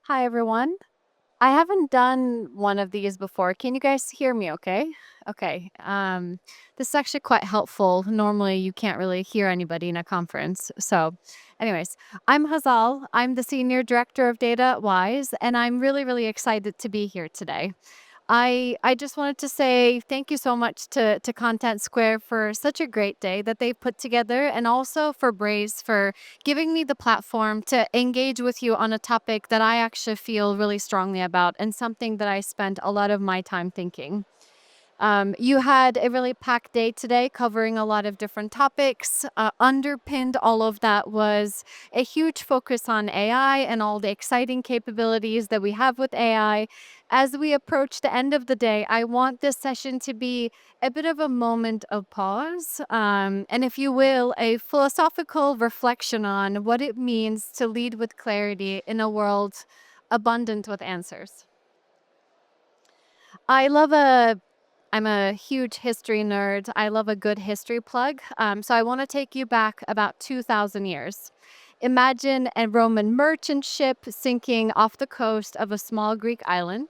Hi, everyone. I haven't done one of these before. Can you guys hear me okay? Okay. This is actually quite helpful. Normally, you can't really hear anybody in a conference. So, anyways, I'm Hazal. I'm the Senior Director of Data at Wise, and I'm really, really excited to be here today. I just wanted to say thank you so much to Contentsquare for such a great day that they've put together, and also for Braze for giving me the platform to engage with you on a topic that I actually feel really strongly about and something that I spent a lot of my time thinking. You had a really packed day today covering a lot of different topics. Underpinned all of that was a huge focus on AI and all the exciting capabilities that we have with AI. As we approach the end of the day, I want this session to be a bit of a moment of pause, and if you will, a philosophical reflection on what it means to lead with clarity in a world abundant with answers. I love a I'm a huge history nerd. I love a good history plug. So I want to take you back about 2,000 years. Imagine a Roman merchant ship sinking off the coast of a small Greek island.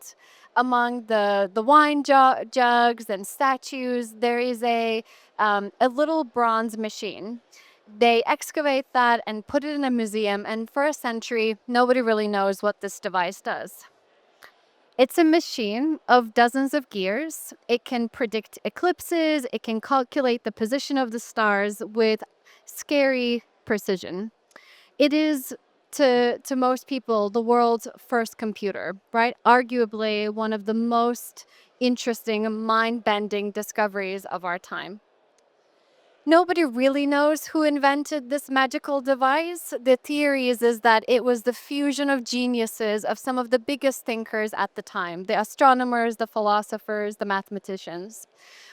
Among the wine jugs and statues, there is a little bronze machine. They excavate that and put it in a museum, and for a century, nobody really knows what this device does. It's a machine of dozens of gears. It can predict eclipses, it can calculate the position of the stars with scary precision. It is to most people the world's first computer, right? Arguably one of the most interesting, mind-bending discoveries of our time. Nobody really knows who invented this magical device. The theory is that it was the fusion of geniuses of some of the biggest thinkers at the time, the astronomers, the philosophers, the mathematicians.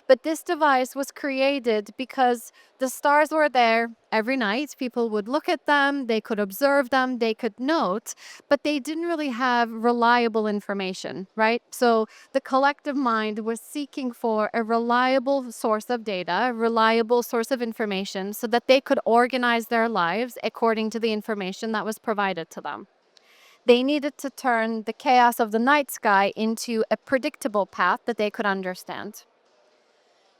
But this device was created because the stars were there every night. People would look at them, they could observe them, they could note, but they didn't really have reliable information, right? So the collective mind was seeking for a reliable source of data, a reliable source of information, so that they could organize their lives according to the information that was provided to them. They needed to turn the chaos of the night sky into a predictable path that they could understand.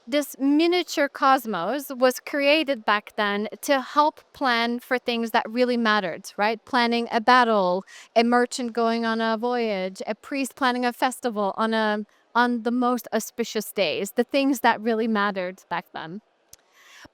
This miniature cosmos was created back then to help plan for things that really mattered, right? Planning a battle, a merchant going on a voyage, a priest planning a festival on the most auspicious days, the things that really mattered back then.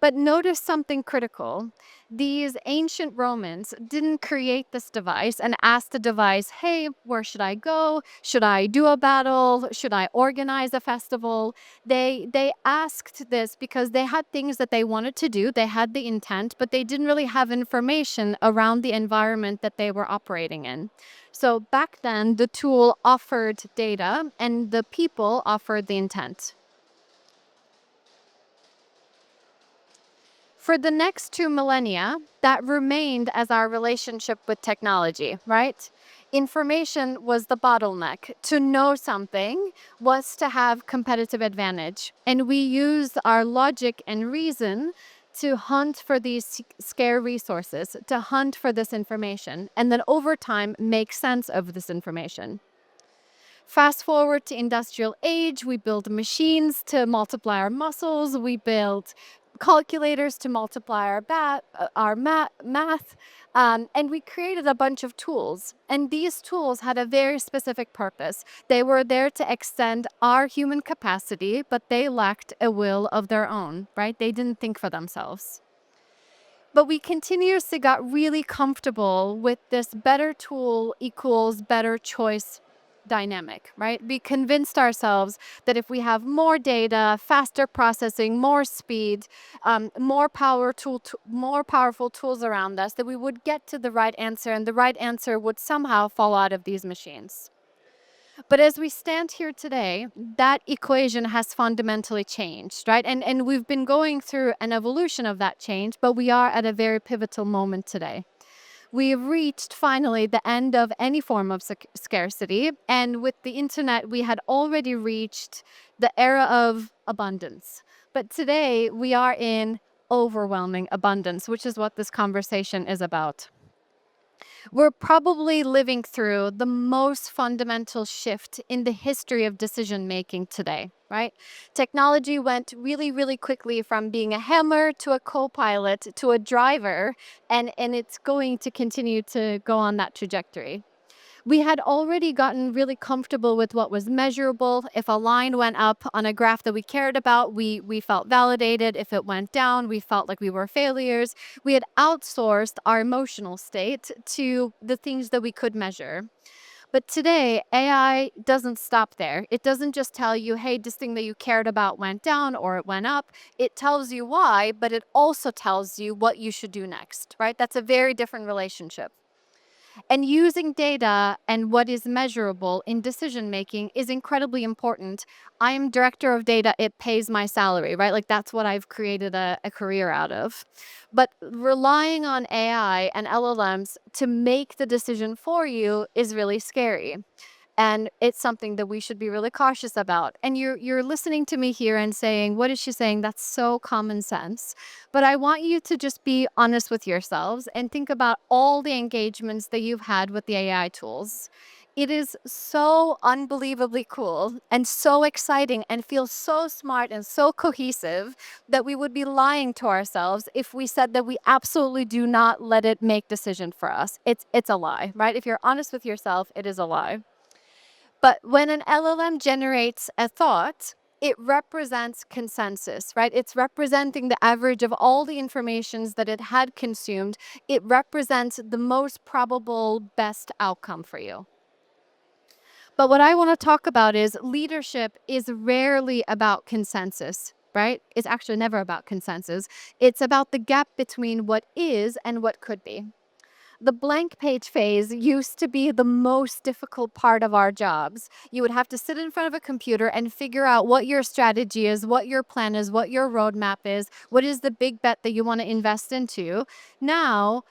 But notice something critical. These ancient Romans didn't create this device and ask the device, hey, where should I go? Should I do a battle? Should I organize a festival? They asked this because they had things that they wanted to do. They had the intent, but they didn't really have information around the environment that they were operating in. So back then, the tool offered data and the people offered the intent. For the next 2 millennia, that remained as our relationship with technology, right? Information was the bottleneck. To know something was to have competitive advantage. And we used our logic and reason to hunt for these scarce resources, to hunt for this information, and then over time make sense of this information. Fast forward to industrial age, we build machines to multiply our muscles, we build calculators to multiply our math, and we created a bunch of tools. And these tools had a very specific purpose. They were there to extend our human capacity, but they lacked a will of their own, right? They didn't think for themselves. But we continuously got really comfortable with this better tool equals better choice dynamic, right? We convinced ourselves that if we have more data, faster processing, more speed, more powerful tools around us, that we would get to the right answer, and the right answer would somehow fall out of these machines. But as we stand here today, that equation has fundamentally changed, right? And we've been going through an evolution of that change, but we are at a very pivotal moment today. We've reached finally the end of any form of scarcity. And with the internet, we had already reached the era of abundance. But today, we are in overwhelming abundance, which is what this conversation is about. We're probably living through the most fundamental shift in the history of decision making today, right? Technology went really, really quickly from being a hammer to a co pilot to a driver, and it's going to continue to go on that trajectory. We had already gotten really comfortable with what was measurable. If a line went up on a graph that we cared about, we felt validated. If it went down, we felt like we were failures. We had outsourced our emotional state to the things that we could measure. But today, AI doesn't stop there. It doesn't just tell you, hey, this thing that you cared about went down or it went up. It tells you why, but it also tells you what you should do next, right? That's a very different relationship. And using data and what is measurable in decision making is incredibly important. I am director of data, it pays my salary, right? Like that's what I've created a career out of. But relying on AI and LLMs to make the decision for you is really scary, and it's something that we should be really cautious about. And you're listening to me here and saying, what is she saying? That's so common sense. But I want you to just be honest with yourselves and think about all the engagements that you've had with the AI tools. It is so unbelievably cool and so exciting and feels so smart and so cohesive that we would be lying to ourselves if we said that we absolutely do not let it make decision for us. It's a lie, right? If you're honest with yourself, it is a lie. But when an LLM generates a thought, it represents consensus, right? It's representing the average of all the informations that it had consumed. It represents the most probable best outcome for you. But what I want to talk about is leadership is rarely about consensus, right? It's actually never about consensus. It's about the gap between what is and what could be. The blank page phase used to be the most difficult part of our jobs. You would have to sit in front of a computer and figure out what your strategy is, what your plan is, what your roadmap is, what is the big bet that you want to invest into. Now,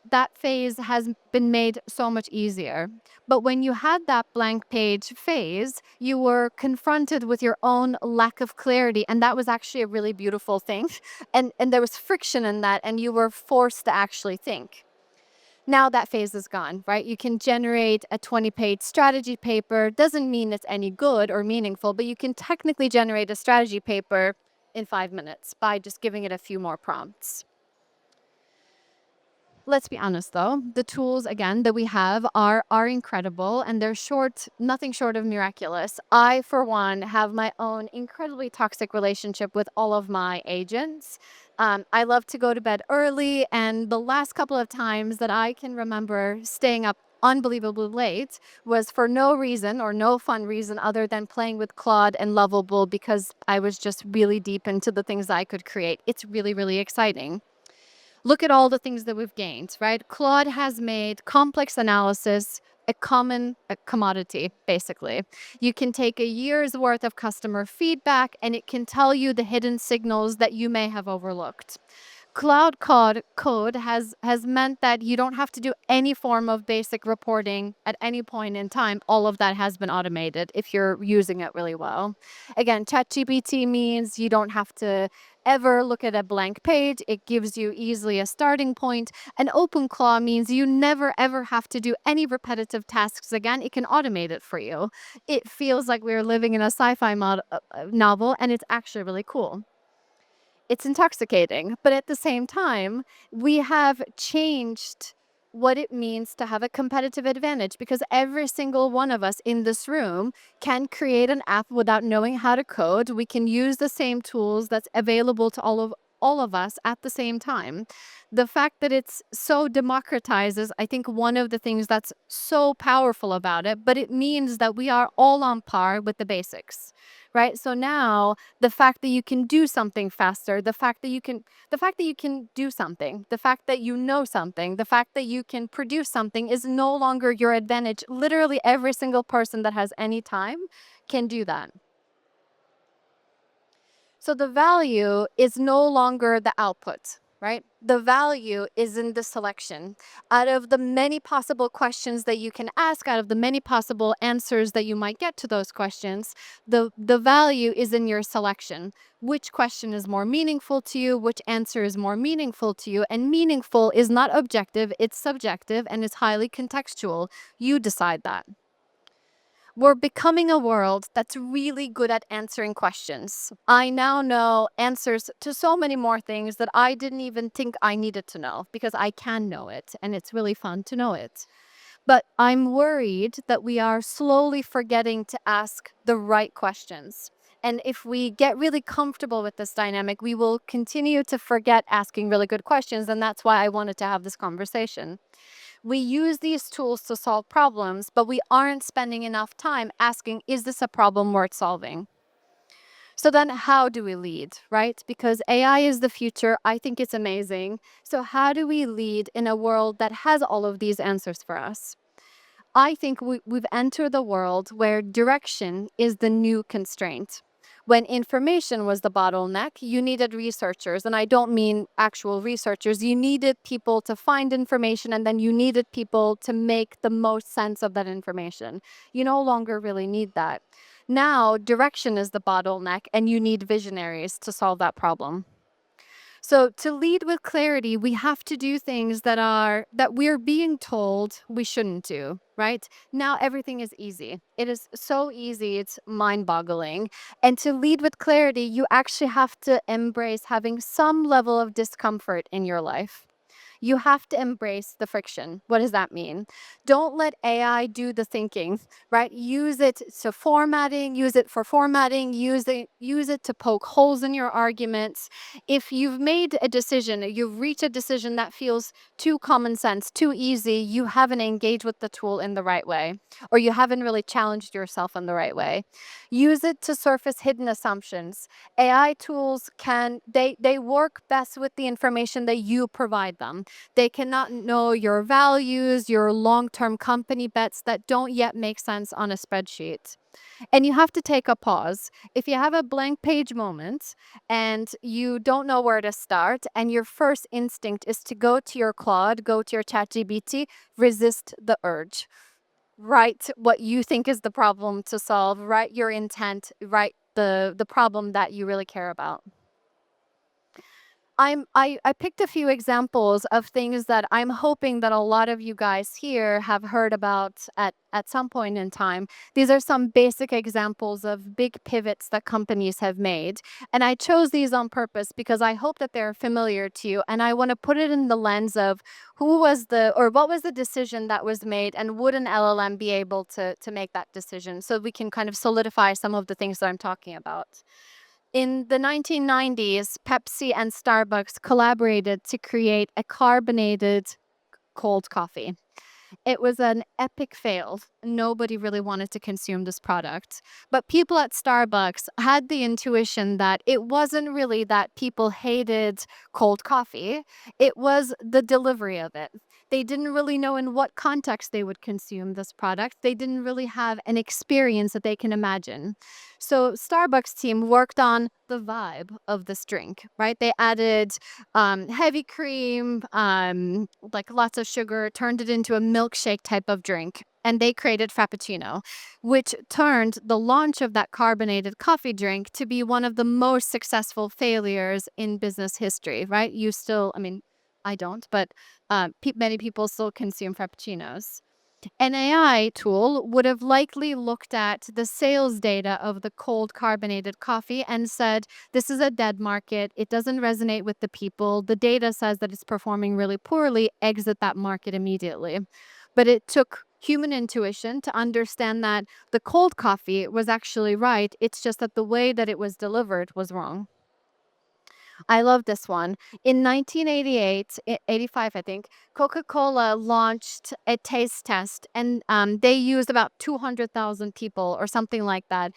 that phase has been made so much easier. But when you had that blank page phase, you were confronted with your own lack of clarity. And that was actually a really beautiful thing. And there was friction in that, and you were forced to actually think. Now that phase is gone, right? You can generate a 20-page strategy paper. Doesn't mean it's any good or meaningful, but you can technically generate a strategy paper in 5 minutes by just giving it a few more prompts. Let's be honest though, the tools again that we have are incredible, and they're nothing short of miraculous. I, for one, have my own incredibly toxic relationship with all of my agents. I love to go to bed early, and the last couple of times that I can remember staying up unbelievably late was for no reason or no fun reason other than playing with Claude and Lovable because I was just really deep into the things I could create. It's really, really exciting. Look at all the things that we've gained, right? Claude has made complex analysis a commodity, basically. You can take a year's worth of customer feedback and it can tell you the hidden signals that you may have overlooked. Cloud code has meant that you don't have to do any form of basic reporting at any point in time. All of that has been automated if you're using it really well. Again, ChatGPT means you don't have to ever look at a blank page. It gives you easily a starting point. And OpenClaw means you never ever have to do any repetitive tasks again. It can automate it for you. It feels like we're living in a sci-fi novel, and it's actually really cool. It's intoxicating, but at the same time, we have changed what it means to have a competitive advantage because every single one of us in this room can create an app without knowing how to code. We can use the same tools that's available to all of us at the same time. The fact that it's so democratized is, I think, one of the things that's so powerful about it, but it means that we are all on par with the basics, right? So now the fact that you can do something faster, the fact that you can do something, the fact that you know something, the fact that you can produce something is no longer your advantage. Literally every single person that has any time can do that. So the value is no longer the output, right? The value is in the selection. Out of the many possible questions that you can ask, out of the many possible answers that you might get to those questions, the value is in your selection. Which question is more meaningful to you? Which answer is more meaningful to you? And meaningful is not objective, it's subjective and it's highly contextual. You decide that. We're becoming a world that's really good at answering questions. I now know answers to so many more things that I didn't even think I needed to know because I can know it and it's really fun to know it. But I'm worried that we are slowly forgetting to ask the right questions. And if we get really comfortable with this dynamic, we will continue to forget asking really good questions. And that's why I wanted to have this conversation. We use these tools to solve problems, but we aren't spending enough time asking, is this a problem worth solving? So then how do we lead, right? Because AI is the future. I think it's amazing. So how do we lead in a world that has all of these answers for us? I think we've entered the world where direction is the new constraint. When information was the bottleneck, you needed researchers. And I don't mean actual researchers. You needed people to find information, and then you needed people to make the most sense of that information. You no longer really need that. Now, direction is the bottleneck, and you need visionaries to solve that problem. So to lead with clarity, we have to do things that we're being told we shouldn't do, right? Now everything is easy. It is so easy, it's mind-boggling. And to lead with clarity, you actually have to embrace having some level of discomfort in your life. You have to embrace the friction. What does that mean? Don't let AI do the thinking, right? Use it to formatting, use it to poke holes in your arguments. If you've made a decision, you've reached a decision that feels too common sense, too easy, you haven't engaged with the tool in the right way, or you haven't really challenged yourself in the right way. Use it to surface hidden assumptions. AI tools they work best with the information that you provide them. They cannot know your values, your long-term company bets that don't yet make sense on a spreadsheet. And you have to take a pause. If you have a blank page moment and you don't know where to start, and your first instinct is to go to your Claude, go to your ChatGPT, resist the urge. Write what you think is the problem to solve, write your intent, write the problem that you really care about. I picked a few examples of things that I'm hoping that a lot of you guys here have heard about at some point in time. These are some basic examples of big pivots that companies have made. And I chose these on purpose because I hope that they're familiar to you. And I want to put it in the lens of what was the decision that was made, and would an LLM be able to make that decision, so we can kind of solidify some of the things that I'm talking about. In the 1990s, Pepsi and Starbucks collaborated to create a carbonated cold coffee. It was an epic fail. Nobody really wanted to consume this product. But people at Starbucks had the intuition that it wasn't really that people hated cold coffee, it was the delivery of it. They didn't really know in what context they would consume this product. They didn't really have an experience that they can imagine. So Starbucks team worked on the vibe of this drink, right? They added heavy cream, like lots of sugar, turned it into a milkshake type of drink. And they created Frappuccino, which turned the launch of that carbonated coffee drink to be one of the most successful failures in business history, right? I mean, I don't, but many people still consume Frappuccinos. An AI tool would have likely looked at the sales data of the cold carbonated coffee and said, this is a dead market. It doesn't resonate with the people. The data says that it's performing really poorly. Exit that market immediately. But it took human intuition to understand that the cold coffee was actually right. It's just that the way that it was delivered was wrong. I love this one. In 1988, 85, I think, Coca-Cola launched a taste test, and they used about 200,000 people or something like that,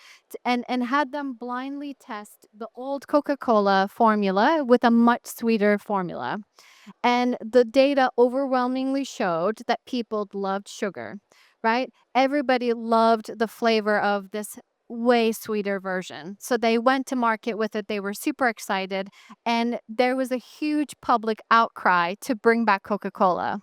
and had them blindly test the old Coca-Cola formula with a much sweeter formula. And the data overwhelmingly showed that people loved sugar, right? Everybody loved the flavor of this way sweeter version. So they went to market with it. They were super excited. And there was a huge public outcry to bring back Coca Cola.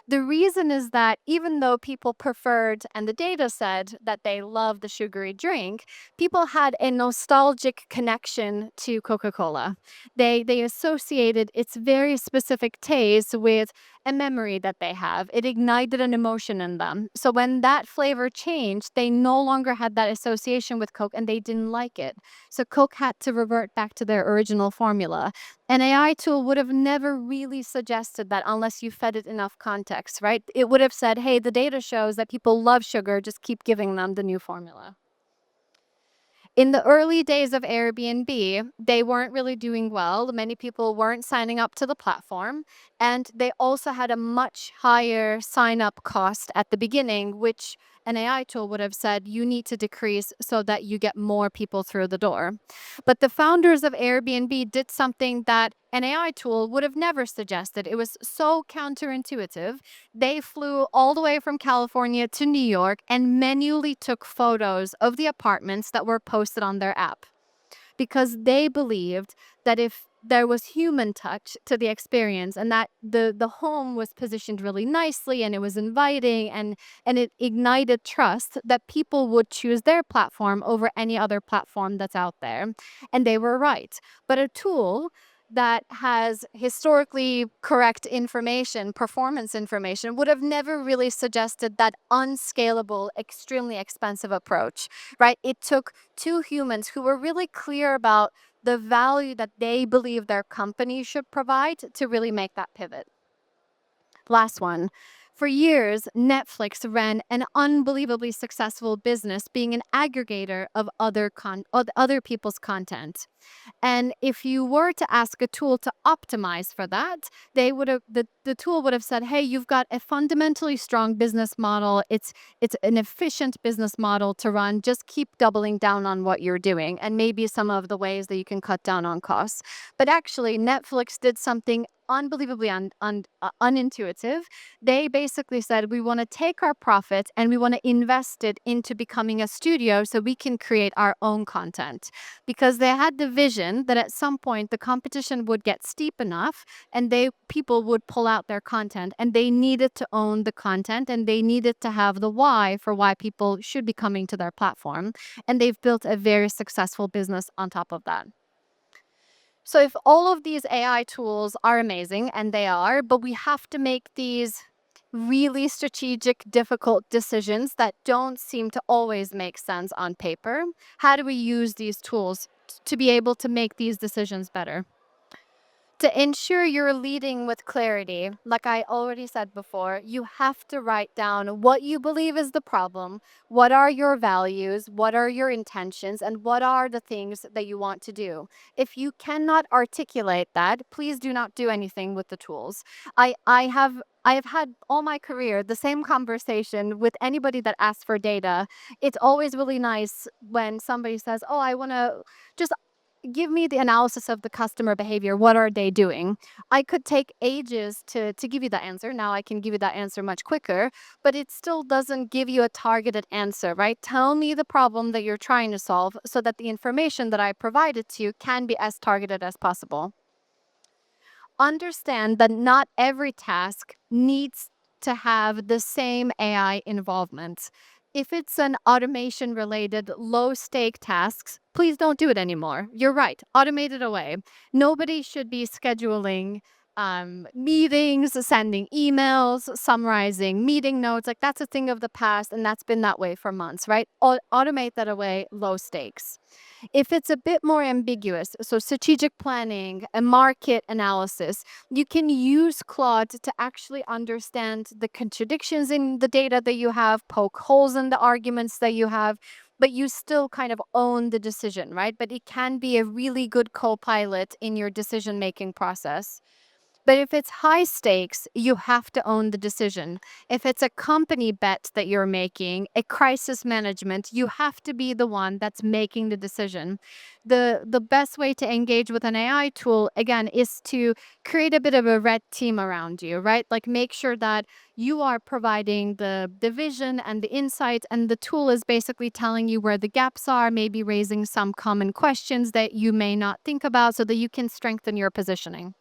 The reason is that even though people preferred, and the data said that they loved the sugary drink, people had a nostalgic connection to Coca-Cola. They associated its very specific taste with a memory that they have. It ignited an emotion in them. So when that flavor changed, they no longer had that association with Coke and they didn't like it. So Coke had to revert back to their original formula. An AI tool would have never really suggested that unless you fed it enough context, right? It would have said, hey, the data shows that people love sugar, just keep giving them the new formula. In the early days of Airbnb, they weren't really doing well. Many people weren't signing up to the platform, and they also had a much higher sign up cost at the beginning, which an AI tool would have said you need to decrease so that you get more people through the door. But the founders of Airbnb did something that an AI tool would have never suggested. It was so counterintuitive. They flew all the way from California to New York and manually took photos of the apartments that were posted on their app because they believed that if there was human touch to the experience and that the home was positioned really nicely and it was inviting and it ignited trust, that people would choose their platform over any other platform that's out there. And they were right. But a tool that has historically correct information, performance information, would have never really suggested that unscalable, extremely expensive approach, right? It took two humans who were really clear about the value that they believe their company should provide to really make that pivot. Last one. For years, Netflix ran an unbelievably successful business being an aggregator of of other people's content. And if you were to ask a tool to optimize for that, the tool would have said, hey, you've got a fundamentally strong business model. It's an efficient business model to run. Just keep doubling down on what you're doing and maybe some of the ways that you can cut down on costs. But actually, Netflix did something unbelievably unintuitive. They basically said, we want to take our profits and we want to invest it into becoming a studio so we can create our own content, because they had the vision that at some point the competition would get steep enough and people would pull out their content, and they needed to own the content and they needed to have the why for why people should be coming to their platform. And they've built a very successful business on top of that. So if all of these AI tools are amazing, and they are, but we have to make these really strategic, difficult decisions that don't seem to always make sense on paper. How do we use these tools to be able to make these decisions better? To ensure you're leading with clarity, like I already said before, you have to write down what you believe is the problem, what are your values, what are your intentions, and what are the things that you want to do. If you cannot articulate that, please do not do anything with the tools. I have had all my career the same conversation with anybody that asks for data. It's always really nice when somebody says, "Oh, I want to just give me the analysis of the customer behavior. What are they doing?" I could take ages to give you that answer. Now I can give you that answer much quicker, but it still doesn't give you a targeted answer, right? Tell me the problem that you're trying to solve so that the information that I provided to you can be as targeted as possible. Understand that not every task needs to have the same AI involvement. If it's an automation related low stake tasks, please don't do it anymore. You're right, automate it away. Nobody should be scheduling meetings, sending emails, summarizing meeting notes. Like, that's a thing of the past, and that's been that way for months, right? Automate that away, low stakes. If it's a bit more ambiguous, so strategic planning, a market analysis, you can use Claude to actually understand the contradictions in the data that you have, poke holes in the arguments that you have, but you still kind of own the decision, right? But it can be a really good co pilot in your decision making process. But if it's high stakes, you have to own the decision. If it's a company bet that you're making, a crisis management, you have to be the one that's making the decision. The best way to engage with an AI tool again is to create a bit of a red team around you, right? Like make sure that you are providing the vision and the insight, and the tool is basically telling you where the gaps are, maybe raising some common questions that you may not think about so that you can strengthen your positioning.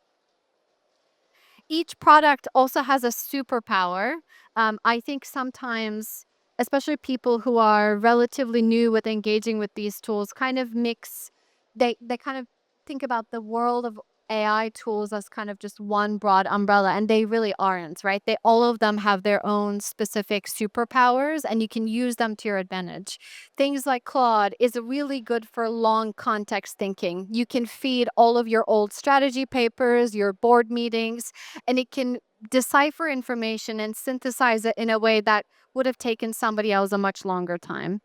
Each product also has a superpower. I think sometimes, especially people who are relatively new with engaging with these tools, kind of mix. They kind of think about the world of AI tools as kind of just one broad umbrella, and they really aren't, right? They all of them have their own specific superpowers, and you can use them to your advantage. Things like Claude is really good for long context thinking. You can feed all of your old strategy papers, your board meetings, and it can decipher information and synthesize it in a way that would have taken somebody else a much longer time.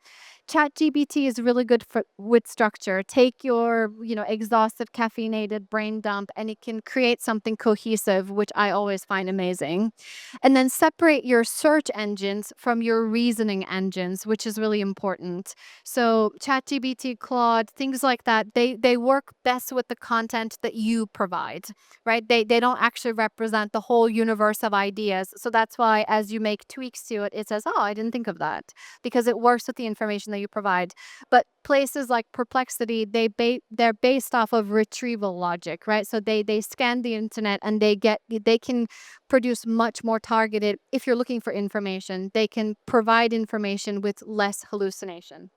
ChatGPT is really good for with structure. Take your, exhausted caffeinated brain dump and it can create something cohesive, which I always find amazing. And then separate your search engines from your reasoning engines, which is really important. So ChatGPT, Claude, things like that, they work best with the content that you provide, right? They don't actually represent the whole universe of ideas. So that's why as you make tweaks to it, it says, "Oh, I didn't think of that," because it works with the information that you provide. But places like Perplexity, they're based off of retrieval logic, right? So they scan the internet and they can produce much more targeted. If you're looking for information, they can provide information with less hallucination.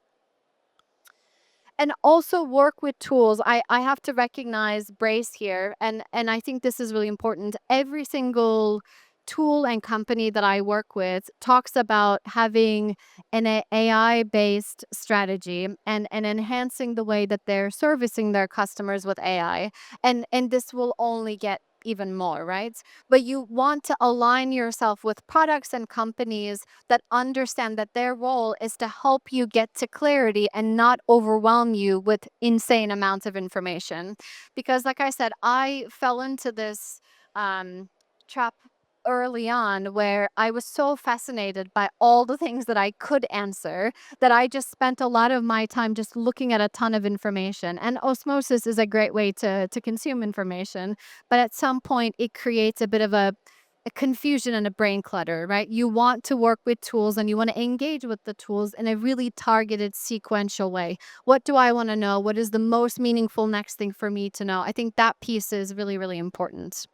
And also work with tools. I have to recognize Brace here, and I think this is really important. Every single tool and company that I work with talks about having an AI based strategy and enhancing the way that they're servicing their customers with AI. And this will only get even more, right? But you want to align yourself with products and companies that understand that their role is to help you get to clarity and not overwhelm you with insane amounts of information. Because, like I said, I fell into this trap early on where I was so fascinated by all the things that I could answer that I just spent a lot of my time just looking at a ton of information. And osmosis is a great way to consume information. But at some point, it creates a bit of a confusion and a brain clutter, right? You want to work with tools and you want to engage with the tools in a really targeted, sequential way. What do I want to know? What is the most meaningful next thing for me to know? I think that piece is really, really important.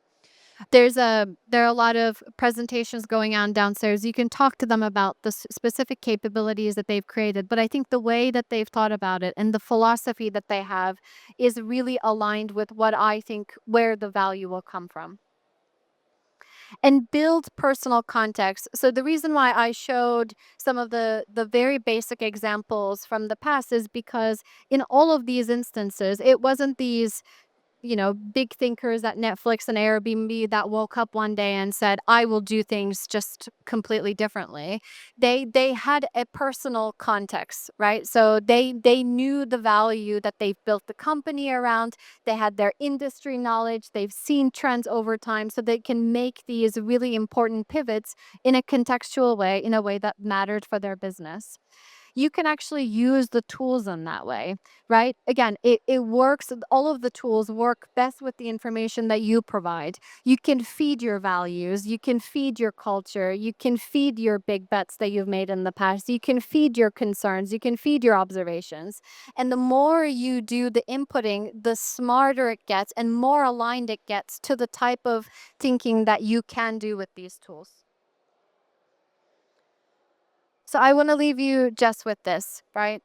There are a lot of presentations going on downstairs. You can talk to them about the specific capabilities that they've created, but I think the way that they've thought about it and the philosophy that they have is really aligned with what I think where the value will come from. And build personal context. So the reason why I showed some of the very basic examples from the past is because in all of these instances, it wasn't these big thinkers at Netflix and Airbnb that woke up one day and said, "I will do things just completely differently." They had a personal context, right? So they knew the value that they've built the company around. They had their industry knowledge. They've seen trends over time, so they can make these really important pivots in a contextual way, in a way that mattered for their business. You can actually use the tools in that way, right? Again, it works. All of the tools work best with the information that you provide. You can feed your values, you can feed your culture, you can feed your big bets that you've made in the past, you can feed your concerns, you can feed your observations. And the more you do the inputting, the smarter it gets and more aligned it gets to the type of thinking that you can do with these tools. So I want to leave you just with this, right?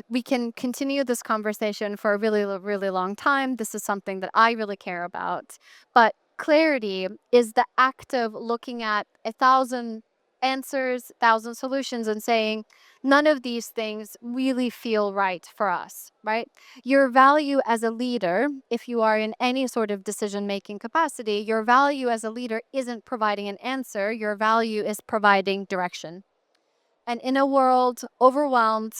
We can continue this conversation for a really, really long time. This is something that I really care about. But clarity is the act of looking at 1,000 answers, 1,000 solutions, and saying, none of these things really feel right for us, right? Your value as a leader, if you are in any sort of decision making capacity, your value as a leader isn't providing an answer, your value is providing direction. And in a world overwhelmed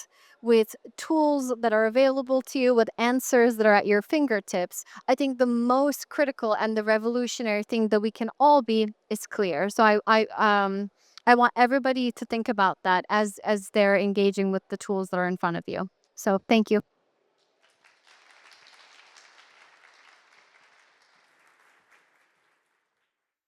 with tools that are available to you, with answers that are at your fingertips, I think the most critical and the revolutionary thing that we can all be is clear. So I want everybody to think about that as they're engaging with the tools that are in front of you. So thank you.